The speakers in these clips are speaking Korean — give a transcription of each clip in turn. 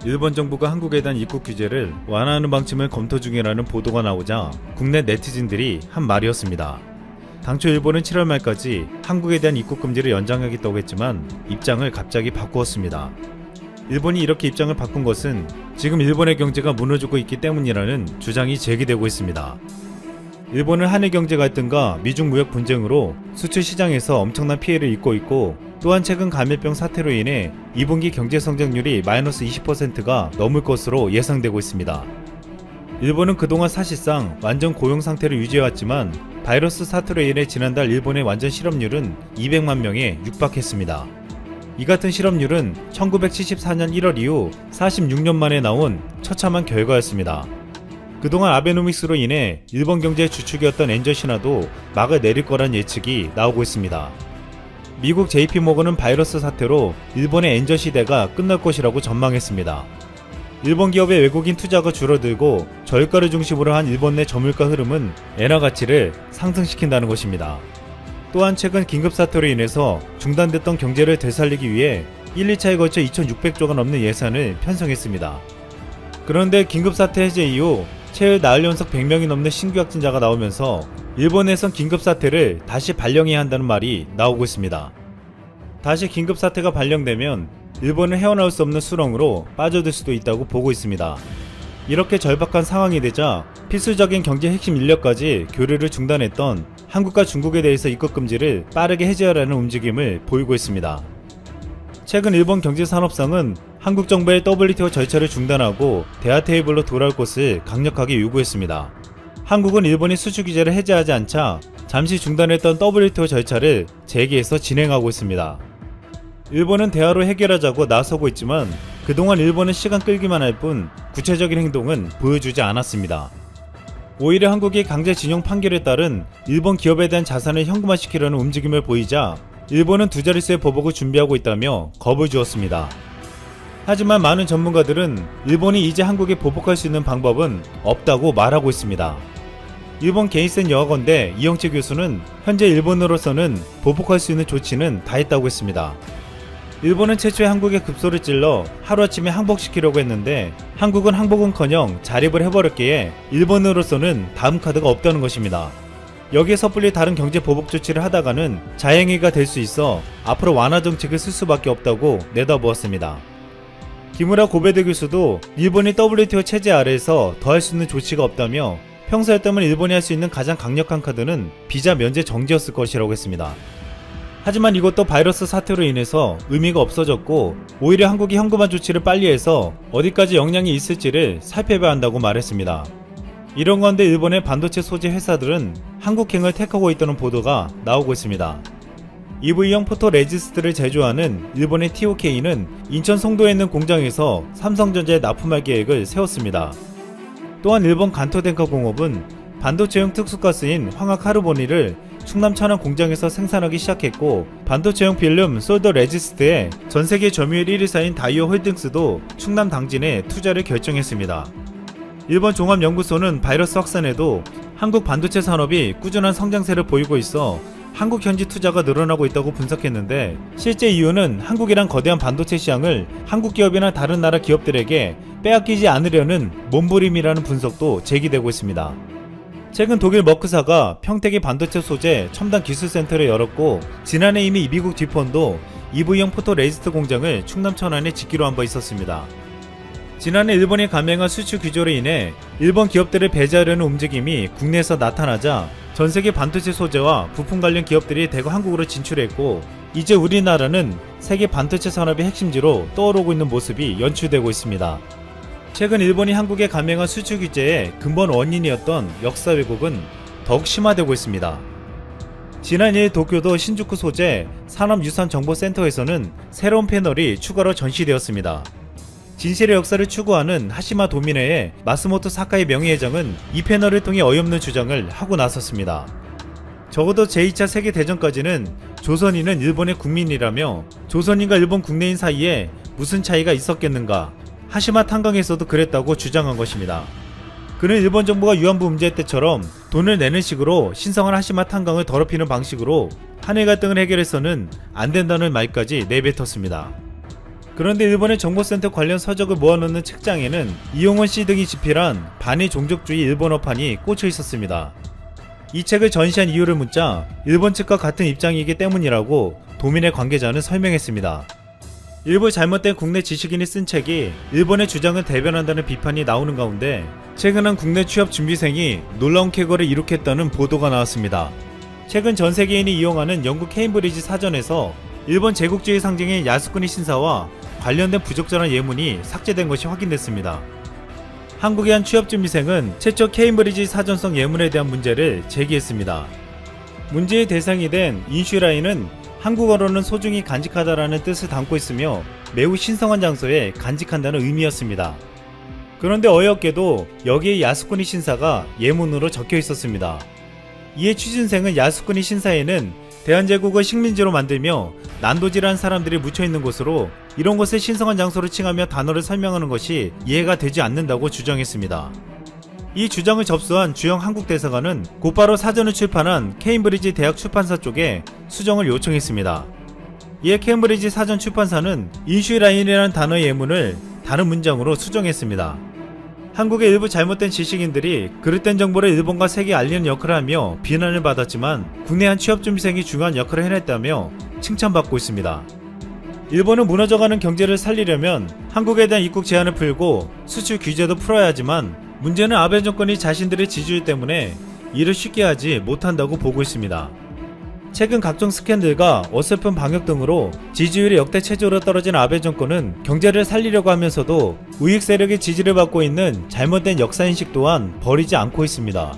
일본 정부가 한국에 대한 입국 규제를 완화하는 방침을 검토 중이라는 보도가 나오자 국내 네티즌들이 한 말이었습니다. 당초 일본은 7월 말까지 한국에 대한 입국 금지를 연장하겠다고 했지만 입장을 갑자기 바꾸었습니다. 일본이 이렇게 입장을 바꾼 것은 지금 일본의 경제가 무너지고 있기 때문이라는 주장이 제기되고 있습니다. 일본은 한일 경제 갈등과 미중 무역 분쟁으로 수출 시장에서 엄청난 피해를 입고 있고, 또한 최근 감염병 사태로 인해 2분기 경제 성장률이 마이너스 20%가 넘을 것으로 예상되고 있습니다. 일본은 그동안 사실상 완전 고용 상태를 유지해왔지만 바이러스 사태로 인해 지난달 일본의 완전 실업률은 200만 명에 육박했습니다. 이 같은 실업률은 1974년 1월 이후 46년 만에 나온 처참한 결과였습니다. 그동안 아베노믹스로 인해 일본 경제의 주축이었던 엔저 신화도 막을 내릴 거란 예측이 나오고 있습니다. 미국 JP모건은 바이러스 사태로 일본의 엔저 시대가 끝날 것이라고 전망했습니다. 일본 기업의 외국인 투자가 줄어들고 저유가를 중심으로 한 일본 내 저물가 흐름은 엔화 가치를 상승시킨다는 것입니다. 또한 최근 긴급사태로 인해서 중단됐던 경제를 되살리기 위해 1, 2차에 걸쳐 2,600조가 넘는 예산을 편성했습니다. 그런데 긴급사태 해제 이후 최일 나흘 연속 100명이 넘는 신규 확진자가 나오면서 일본에선 긴급사태를 다시 발령해야 한다는 말이 나오고 있습니다. 다시 긴급사태가 발령되면 일본은 헤어나올 수 없는 수렁으로 빠져들 수도 있다고 보고 있습니다. 이렇게 절박한 상황이 되자 필수적인 경제 핵심 인력까지 교류를 중단했던 한국과 중국에 대해서 입국 금지를 빠르게 해제하라는 움직임을 보이고 있습니다. 최근 일본 경제산업성은 한국 정부의 WTO 절차를 중단하고 대화 테이블로 돌아올 것을 강력하게 요구했습니다. 한국은 일본이 수출 규제를 해제하지 않자 잠시 중단했던 WTO 절차를 재개해서 진행하고 있습니다. 일본은 대화로 해결하자고 나서고 있지만 그동안 일본은 시간 끌기만 할 뿐 구체적인 행동은 보여주지 않았습니다. 오히려 한국이 강제징용 판결에 따른 일본 기업에 대한 자산을 현금화시키려는 움직임을 보이자 일본은 두 자릿수의 보복을 준비하고 있다며 겁을 주었습니다. 하지만 많은 전문가들은 일본이 이제 한국에 보복할 수 있는 방법은 없다고 말하고 있습니다. 일본 게이센 여학원대 이영채 교수는 현재 일본으로서는 보복할 수 있는 조치는 다 했다고 했습니다. 일본은 최초에 한국에 급소를 찔러 하루아침에 항복시키려고 했는데 한국은 항복은커녕 자립을 해버렸기에 일본으로서는 다음 카드가 없다는 것입니다. 여기에 섣불리 다른 경제 보복 조치를 하다가는 자행위가 될 수 있어 앞으로 완화 정책을 쓸 수밖에 없다고 내다보았습니다. 기무라 고베드 교수도 일본이 WTO 체제 아래에서 더 할 수 있는 조치가 없다며 평소였다면 일본이 할 수 있는 가장 강력한 카드는 비자 면제 정지였을 것이라고 했습니다. 하지만 이것도 바이러스 사태로 인해서 의미가 없어졌고 오히려 한국이 현금화 조치를 빨리 해서 어디까지 영향이 있을지를 살펴봐야 한다고 말했습니다. 이런 가운데 일본의 반도체 소재 회사들은 한국행을 택하고 있다는 보도가 나오고 있습니다. EV형 포토레지스트를 제조하는 일본의 TOK는 인천 송도에 있는 공장에서 삼성전자에 납품할 계획을 세웠습니다. 또한 일본 간토덴카 공업은 반도체용 특수가스인 황화카르보니를 충남 천안 공장에서 생산하기 시작했고, 반도체용 필름 솔더 레지스트에 전세계 점유율 1위사인 다이오 홀딩스도 충남 당진에 투자를 결정했습니다. 일본 종합연구소는 바이러스 확산에도 한국 반도체 산업이 꾸준한 성장세를 보이고 있어 한국 현지 투자가 늘어나고 있다고 분석했는데, 실제 이유는 한국이란 거대한 반도체 시장을 한국 기업이나 다른 나라 기업들에게 빼앗기지 않으려는 몸부림이라는 분석도 제기되고 있습니다. 최근 독일 머크사가 평택의 반도체 소재 첨단 기술센터를 열었고, 지난해 이미 미국 디폰도 EV형 포토레지스트 공장을 충남 천안에 짓기로 한 바 있었습니다. 지난해 일본이 감행한 수출 규제로 인해 일본 기업들을 배제하려는 움직임이 국내에서 나타나자 전세계 반도체 소재와 부품 관련 기업들이 대거 한국으로 진출했고, 이제 우리나라는 세계 반도체 산업의 핵심지로 떠오르고 있는 모습이 연출되고 있습니다. 최근 일본이 한국에 감행한 수출 규제의 근본 원인이었던 역사 왜곡은 더욱 심화되고 있습니다. 지난 2일 도쿄도 신주쿠 소재 산업유산정보센터에서는 새로운 패널이 추가로 전시되었습니다. 진실의 역사를 추구하는 하시마 도미네의 마스모토 사카이 명예회장은 이 패널을 통해 어이없는 주장을 하고 나섰습니다. 적어도 제2차 세계대전까지는 조선인은 일본의 국민이라며 조선인과 일본 국내인 사이에 무슨 차이가 있었겠는가, 하시마 탄광에서도 그랬다고 주장한 것입니다. 그는 일본 정부가 위안부 문제 때처럼 돈을 내는 식으로 신성한 하시마 탄광을 더럽히는 방식으로 한일 갈등을 해결해서는 안 된다는 말까지 내뱉었습니다. 그런데 일본의 정보센터 관련 서적을 모아놓는 책장에는 이용원 씨 등이 집필한 반의 종족주의 일본어판이 꽂혀 있었습니다. 이 책을 전시한 이유를 묻자 일본 측과 같은 입장이기 때문이라고 도민의 관계자는 설명했습니다. 일부 잘못된 국내 지식인이 쓴 책이 일본의 주장을 대변한다는 비판이 나오는 가운데 최근 한 국내 취업 준비생이 놀라운 쾌거를 이룩했다는 보도가 나왔습니다. 최근 전 세계인이 이용하는 영국 케임브리지 사전에서 일본 제국주의 상징인 야스쿠니 신사와 관련된 부적절한 예문이 삭제된 것이 확인됐습니다. 한국의 한 취업준비생은 최초 케임브리지 사전성 예문에 대한 문제를 제기했습니다. 문제의 대상이 된 인슈라인은 한국어로는 소중히 간직하다라는 뜻을 담고 있으며 매우 신성한 장소에 간직한다는 의미였습니다. 그런데 어이없게도 여기에 야스쿠니 신사가 예문으로 적혀 있었습니다. 이에 취준생은 야스쿠니 신사에는 대한제국을 식민지로 만들며 난도질한 사람들이 묻혀있는 곳으로 이런 곳을 신성한 장소로 칭하며 단어를 설명하는 것이 이해가 되지 않는다고 주장했습니다. 이 주장을 접수한 주영 한국대사관은 곧바로 사전을 출판한 케임브리지 대학 출판사 쪽에 수정을 요청했습니다. 이에 케임브리지 사전 출판사는 인슈라인이라는 단어의 예문을 다른 문장으로 수정했습니다. 한국의 일부 잘못된 지식인들이 그릇된 정보를 일본과 세계에 알리는 역할을 하며 비난을 받았지만 국내 한 취업준비생이 중요한 역할을 해냈다며 칭찬받고 있습니다. 일본은 무너져가는 경제를 살리려면 한국에 대한 입국 제한을 풀고 수출 규제도 풀어야 하지만 문제는 아베 정권이 자신들의 지지율 때문에 이를 쉽게 하지 못한다고 보고 있습니다. 최근 각종 스캔들과 어설픈 방역 등으로 지지율이 역대 최저로 떨어진 아베 정권은 경제를 살리려고 하면서도 우익 세력의 지지를 받고 있는 잘못된 역사인식 또한 버리지 않고 있습니다.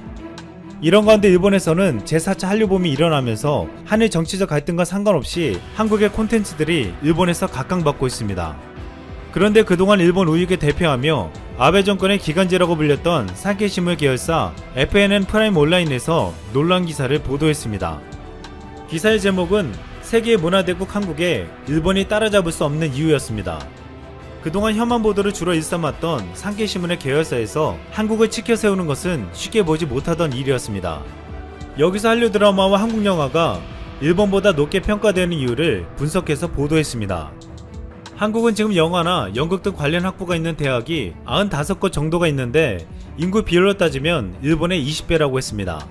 이런 가운데 일본에서는 제4차 한류붐이 일어나면서 한일 정치적 갈등과 상관없이 한국의 콘텐츠들이 일본에서 각광받고 있습니다. 그런데 그동안 일본 우익을 대표하며 아베 정권의 기관지라고 불렸던 산케이신문 계열사 FNN 프라임 온라인에서 논란 기사를 보도했습니다. 기사의 제목은 세계 문화대국 한국에 일본이 따라잡을 수 없는 이유였습니다. 그동안 혐한 보도를 주로 일삼았던 산케이신문의 계열사에서 한국을 치켜세우는 것은 쉽게 보지 못하던 일이었습니다. 여기서 한류 드라마와 한국 영화가 일본보다 높게 평가되는 이유를 분석해서 보도했습니다. 한국은 지금 영화나 연극 등 관련 학부가 있는 대학이 95곳 정도가 있는데 인구 비율로 따지면 일본의 20배라고 했습니다.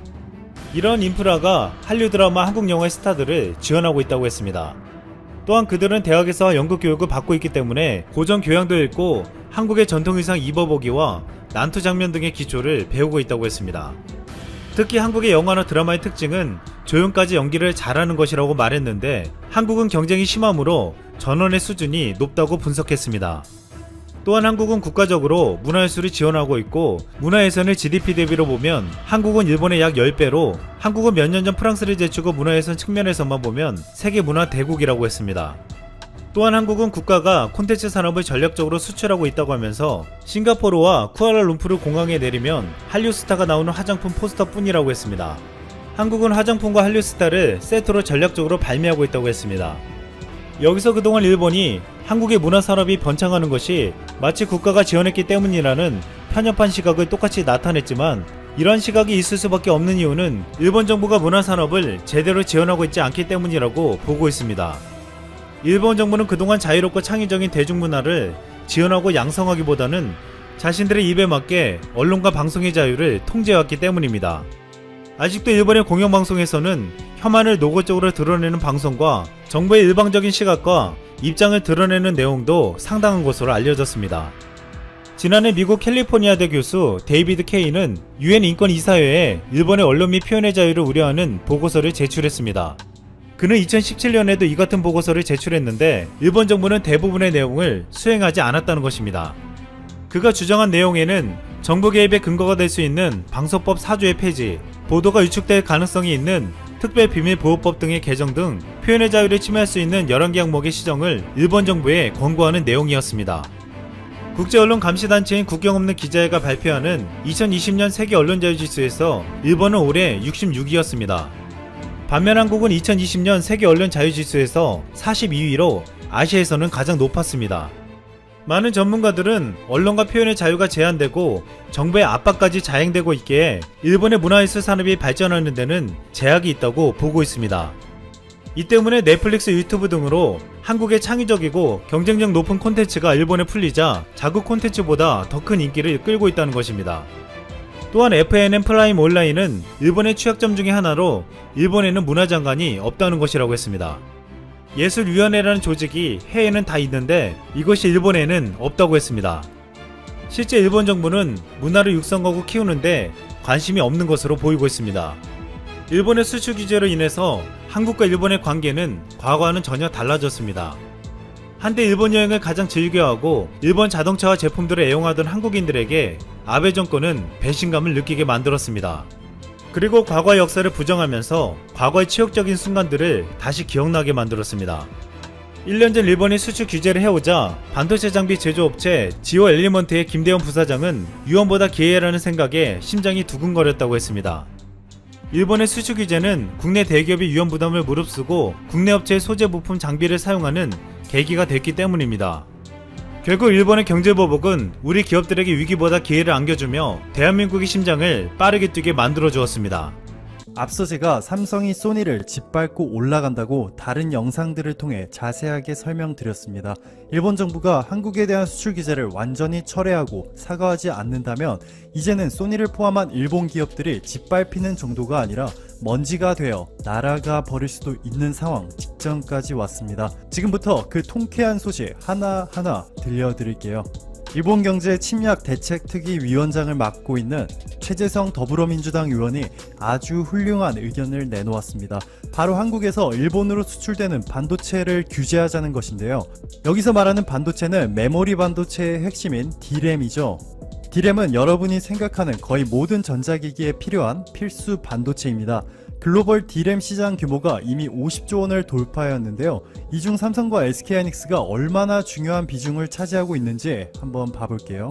이런 인프라가 한류 드라마, 한국 영화의 스타들을 지원하고 있다고 했습니다. 또한 그들은 대학에서 연극 교육을 받고 있기 때문에 고전 교양도 읽고 한국의 전통 의상 입어보기와 난투 장면 등의 기초를 배우고 있다고 했습니다. 특히 한국의 영화나 드라마의 특징은 조연까지 연기를 잘하는 것이라고 말했는데 한국은 경쟁이 심하므로 전원의 수준이 높다고 분석했습니다. 또한 한국은 국가적으로 문화예술을 지원하고 있고 문화예산을 GDP 대비로 보면 한국은 일본의 약 10배로 한국은 몇 년 전 프랑스를 제치고 문화예산 측면에서만 보면 세계 문화 대국이라고 했습니다. 또한 한국은 국가가 콘텐츠 산업을 전략적으로 수출하고 있다고 하면서 싱가포르와 쿠알라룸푸르 공항에 내리면 한류 스타가 나오는 화장품 포스터 뿐이라고 했습니다. 한국은 화장품과 한류 스타를 세트로 전략적으로 발매하고 있다고 했습니다. 여기서 그동안 일본이 한국의 문화산업이 번창하는 것이 마치 국가가 지원했기 때문이라는 편협한 시각을 똑같이 나타냈지만 이러한 시각이 있을 수밖에 없는 이유는 일본 정부가 문화산업을 제대로 지원하고 있지 않기 때문이라고 보고 있습니다. 일본 정부는 그동안 자유롭고 창의적인 대중문화를 지원하고 양성하기보다는 자신들의 입에 맞게 언론과 방송의 자유를 통제해왔기 때문입니다. 아직도 일본의 공영방송에서는 혐한을 노골적으로 드러내는 방송과 정부의 일방적인 시각과 입장을 드러내는 내용도 상당한 것으로 알려졌습니다. 지난해 미국 캘리포니아대 교수 데이비드 케이는 UN 인권이사회에 일본의 언론 및 표현의 자유를 우려하는 보고서를 제출했습니다. 그는 2017년에도 이 같은 보고서를 제출했는데 일본 정부는 대부분의 내용을 수행하지 않았다는 것입니다. 그가 주장한 내용에는 정부 개입의 근거가 될 수 있는 방송법 4조의 폐지, 보도가 위축될 가능성이 있는 특별비밀보호법 등의 개정 등 표현의 자유를 침해할 수 있는 11개 항목의 시정을 일본 정부에 권고하는 내용이었습니다. 국제언론 감시단체인 국경없는 기자회가 발표하는 2020년 세계 언론자유지수에서 일본은 올해 66위였습니다. 반면 한국은 2020년 세계 언론자유지수에서 42위로 아시아에서는 가장 높았습니다. 많은 전문가들은 언론과 표현의 자유가 제한되고 정부의 압박까지 자행되고 있기에 일본의 문화예술 산업이 발전하는 데는 제약이 있다고 보고 있습니다. 이 때문에 넷플릭스, 유튜브 등으로 한국의 창의적이고 경쟁력 높은 콘텐츠가 일본에 풀리자 자국 콘텐츠보다 더 큰 인기를 끌고 있다는 것입니다. 또한 FNN 프라임 온라인은 일본의 취약점 중의 하나로 일본에는 문화장관이 없다는 것이라고 했습니다. 예술위원회라는 조직이 해외에는 다 있는데 이것이 일본에는 없다고 했습니다. 실제 일본 정부는 문화를 육성하고 키우는데 관심이 없는 것으로 보이고 있습니다. 일본의 수출 규제로 인해서 한국과 일본의 관계는 과거와는 전혀 달라졌습니다. 한때 일본 여행을 가장 즐겨하고 일본 자동차와 제품들을 애용하던 한국인들에게 아베 정권은 배신감을 느끼게 만들었습니다. 그리고 과거의 역사를 부정하면서 과거의 치욕적인 순간들을 다시 기억나게 만들었습니다. 1년 전 일본이 수출 규제를 해오자 반도체 장비 제조업체 지오 엘리먼트의 김대현 부사장은 유언보다 기회라는 생각에 심장이 두근거렸다고 했습니다. 일본의 수출 규제는 국내 대기업이 유언 부담을 무릅쓰고 국내 업체의 소재 부품 장비를 사용하는 계기가 됐기 때문입니다. 결국 일본의 경제보복은 우리 기업들에게 위기보다 기회를 안겨주며 대한민국의 심장을 빠르게 뛰게 만들어 주었습니다. 앞서 제가 삼성이 소니를 짓밟고 올라간다고 다른 영상들을 통해 자세하게 설명드렸습니다. 일본 정부가 한국에 대한 수출 규제를 완전히 철회하고 사과하지 않는다면 이제는 소니를 포함한 일본 기업들이 짓밟히는 정도가 아니라 먼지가 되어 날아가 버릴 수도 있는 상황 직전까지 왔습니다. 지금부터 그 통쾌한 소식 하나하나 들려드릴게요. 일본 경제 침략 대책특위 위원장을 맡고 있는 최재성 더불어민주당 의원이 아주 훌륭한 의견을 내놓았습니다. 바로 한국에서 일본으로 수출되는 반도체를 규제하자는 것인데요. 여기서 말하는 반도체는 메모리 반도체의 핵심인 D램이죠. D램은 여러분이 생각하는 거의 모든 전자기기에 필요한 필수 반도체입니다. 글로벌 D램 시장 규모가 이미 50조 원을 돌파하였는데요. 이 중 삼성과 SK하이닉스가 얼마나 중요한 비중을 차지하고 있는지 한번 봐볼게요.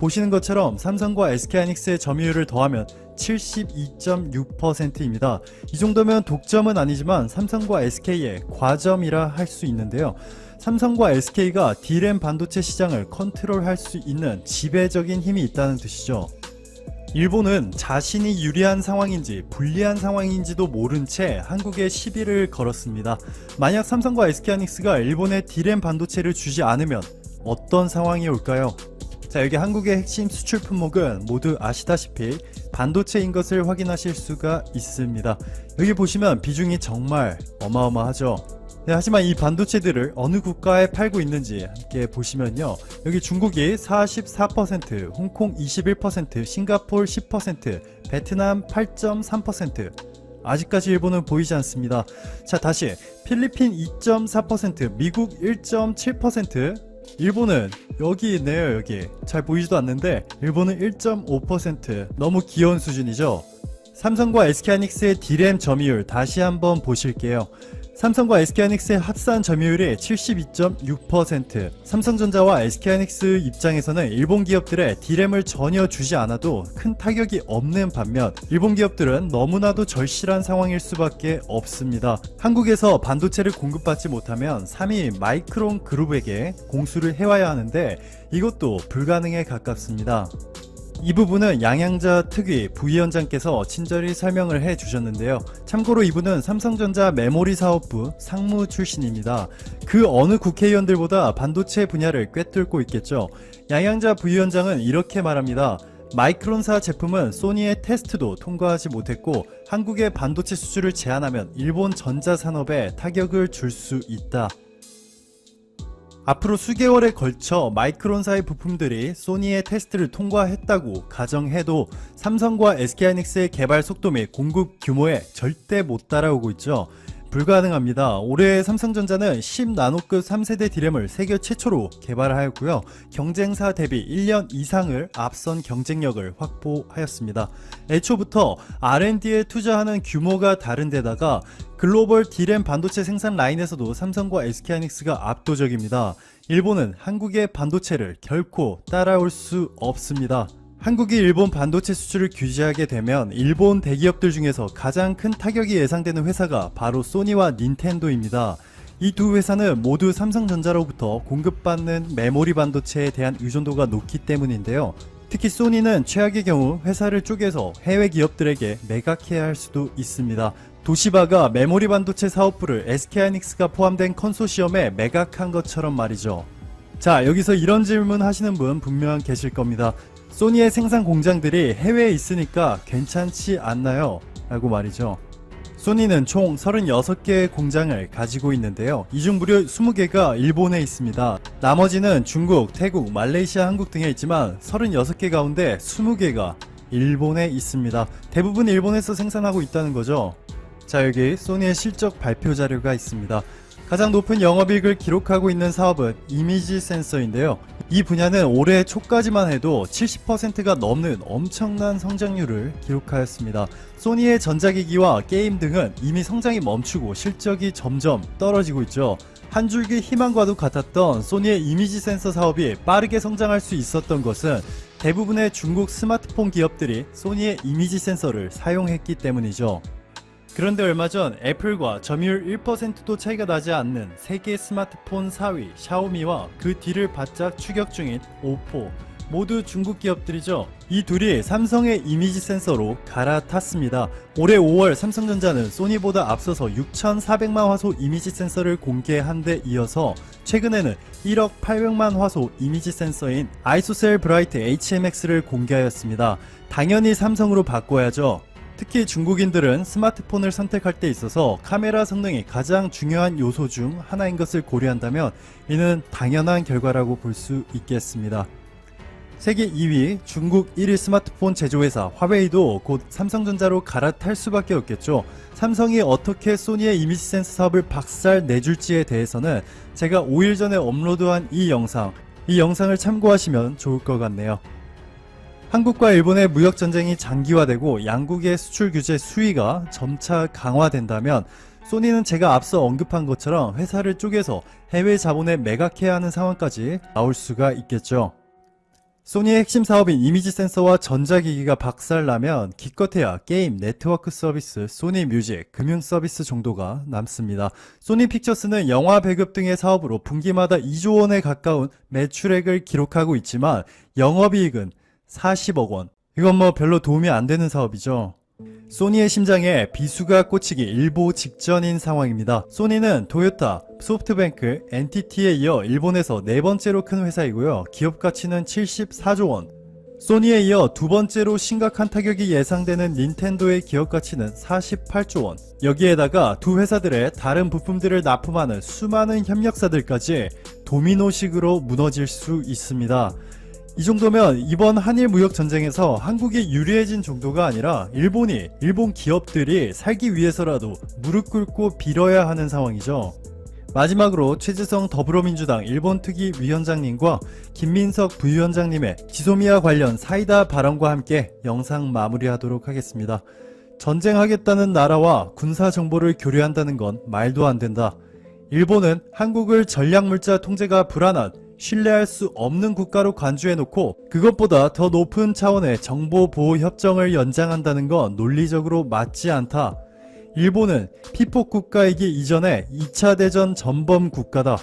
보시는 것처럼 삼성과 SK하이닉스의 점유율을 더하면 72.6%입니다. 이 정도면 독점은 아니지만 삼성과 SK의 과점이라 할 수 있는데요. 삼성과 SK가 D램 반도체 시장을 컨트롤할 수 있는 지배적인 힘이 있다는 뜻이죠. 일본은 자신이 유리한 상황인지 불리한 상황인지도 모른 채 한국에 시비를 걸었습니다. 만약 삼성과 SK하이닉스가 일본에 D램 반도체를 주지 않으면 어떤 상황이 올까요? 자, 여기 한국의 핵심 수출 품목은 모두 아시다시피 반도체인 것을 확인하실 수가 있습니다. 여기 보시면 비중이 정말 어마어마하죠. 네, 하지만 이 반도체들을 어느 국가에 팔고 있는지 함께 보시면요. 여기 중국이 44%, 홍콩 21%, 싱가포르 10%, 베트남 8.3%. 아직까지 일본은 보이지 않습니다. 자, 다시 필리핀 2.4%, 미국 1.7%, 일본은 여기 있네요. 여기 잘 보이지도 않는데 일본은 1.5%. 너무 귀여운 수준이죠. 삼성과 SK하이닉스의 D램 점유율 다시 한번 보실게요. 삼성과 SK하이닉스의 합산 점유율이 72.6%. 삼성전자와 SK하이닉스 입장에서는 일본 기업들의 D램을 전혀 주지 않아도 큰 타격이 없는 반면 일본 기업들은 너무나도 절실한 상황일 수밖에 없습니다. 한국에서 반도체를 공급받지 못하면 3위 마이크론 그룹에게 공수를 해와야 하는데 이것도 불가능에 가깝습니다. 이 부분은 양양자 특위 부위원장께서 친절히 설명을 해 주셨는데요. 참고로 이분은 삼성전자 메모리 사업부 상무 출신입니다. 그 어느 국회의원들보다 반도체 분야를 꿰뚫고 있겠죠. 양양자 부위원장은 이렇게 말합니다. 마이크론사 제품은 소니의 테스트도 통과하지 못했고 한국의 반도체 수출을 제한하면 일본 전자산업에 타격을 줄 수 있다. 앞으로 수개월에 걸쳐 마이크론사의 부품들이 소니의 테스트를 통과했다고 가정해도 삼성과 SK하이닉스의 개발 속도 및 공급 규모에 절대 못 따라오고 있죠. 불가능합니다. 올해 삼성전자는 10나노급 3세대 D램을 세계 최초로 개발하였고요. 경쟁사 대비 1년 이상을 앞선 경쟁력을 확보하였습니다. 애초부터 R&D에 투자하는 규모가 다른 데다가 글로벌 D램 반도체 생산 라인에서도 삼성과 SK하이닉스가 압도적입니다. 일본은 한국의 반도체를 결코 따라올 수 없습니다. 한국이 일본 반도체 수출을 규제하게 되면 일본 대기업들 중에서 가장 큰 타격이 예상되는 회사가 바로 소니와 닌텐도입니다. 이 두 회사는 모두 삼성전자로부터 공급받는 메모리 반도체에 대한 의존도가 높기 때문인데요. 특히 소니는 최악의 경우 회사를 쪼개서 해외 기업들에게 매각해야 할 수도 있습니다. 도시바가 메모리 반도체 사업부를 SK하이닉스가 포함된 컨소시엄에 매각한 것처럼 말이죠. 자, 여기서 이런 질문 하시는 분 분명 계실 겁니다. 소니의 생산 공장들이 해외에 있으니까 괜찮지 않나요? 라고 말이죠. 소니는 총 36개의 공장을 가지고 있는데요. 이 중 무려 20개가 일본에 있습니다. 나머지는 중국, 태국, 말레이시아, 한국 등에 있지만 36개 가운데 20개가 일본에 있습니다. 대부분 일본에서 생산하고 있다는 거죠. 자, 여기 소니의 실적 발표 자료가 있습니다. 가장 높은 영업이익을 기록하고 있는 사업은 이미지 센서인데요. 이 분야는 올해 초까지만 해도 70%가 넘는 엄청난 성장률을 기록하였습니다. 소니의 전자기기와 게임 등은 이미 성장이 멈추고 실적이 점점 떨어지고 있죠. 한 줄기 희망과도 같았던 소니의 이미지 센서 사업이 빠르게 성장할 수 있었던 것은 대부분의 중국 스마트폰 기업들이 소니의 이미지 센서를 사용했기 때문이죠. 그런데 얼마 전 애플과 점유율 1%도 차이가 나지 않는 세계 스마트폰 4위 샤오미와 그 뒤를 바짝 추격 중인 오포, 모두 중국 기업들이죠. 이 둘이 삼성의 이미지 센서로 갈아탔습니다. 올해 5월 삼성전자는 소니보다 앞서서 6,400만 화소 이미지 센서를 공개한 데 이어서 최근에는 1억 800만 화소 이미지 센서인 아이소셀 브라이트 HMX를 공개하였습니다. 당연히 삼성으로 바꿔야죠. 특히 중국인들은 스마트폰을 선택할 때 있어서 카메라 성능이 가장 중요한 요소 중 하나인 것을 고려한다면 이는 당연한 결과라고 볼 수 있겠습니다. 세계 2위 중국 1위 스마트폰 제조회사 화웨이도 곧 삼성전자로 갈아탈 수밖에 없겠죠. 삼성이 어떻게 소니의 이미지 센서 사업을 박살 내줄지에 대해서는 제가 5일 전에 업로드한 이 영상을 참고하시면 좋을 것 같네요. 한국과 일본의 무역전쟁이 장기화되고 양국의 수출 규제 수위가 점차 강화된다면 소니는 제가 앞서 언급한 것처럼 회사를 쪼개서 해외 자본에 매각해야 하는 상황까지 나올 수가 있겠죠. 소니의 핵심 사업인 이미지 센서와 전자기기가 박살나면 기껏해야 게임, 네트워크 서비스, 소니 뮤직, 금융 서비스 정도가 남습니다. 소니 픽처스는 영화 배급 등의 사업으로 분기마다 2조 원에 가까운 매출액을 기록하고 있지만 영업이익은 40억 원. 이건 뭐 별로 도움이 안 되는 사업이죠. 소니의 심장에 비수가 꽂히기 일보 직전인 상황입니다. 소니는 토요타, 소프트뱅크, NTT에 이어 일본에서 네 번째로 큰 회사이고요. 기업 가치는 74조 원. 소니에 이어 두 번째로 심각한 타격이 예상되는 닌텐도의 기업 가치는 48조 원. 여기에다가 두 회사들의 다른 부품들을 납품하는 수많은 협력사들까지 도미노식으로 무너질 수 있습니다. 이 정도면 이번 한일 무역 전쟁에서 한국이 유리해진 정도가 아니라 일본 기업들이 살기 위해서라도 무릎 꿇고 빌어야 하는 상황이죠. 마지막으로 최지성 더불어민주당 일본특위 위원장님과 김민석 부위원장님의 지소미아 관련 사이다 발언과 함께 영상 마무리하도록 하겠습니다. 전쟁하겠다는 나라와 군사 정보를 교류한다는 건 말도 안 된다. 일본은 한국을 전략물자 통제가 불안한 신뢰할 수 없는 국가로 간주해놓고 그것보다 더 높은 차원의 정보보호협정을 연장한다는 건 논리적으로 맞지 않다. 일본은 피폭 국가이기 이전에 2차 대전 전범 국가다.